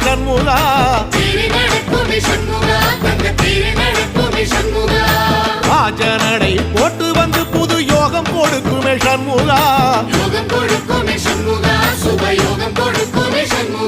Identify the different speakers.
Speaker 1: சண்முகா ராஜனடை போட்டு வந்து புது யோகம் கொடுக்குமே சண்முகா
Speaker 2: யோகம் கொடுக்குமே சண்முகா சுப யோகம் கொடுக்குமே சண்முகா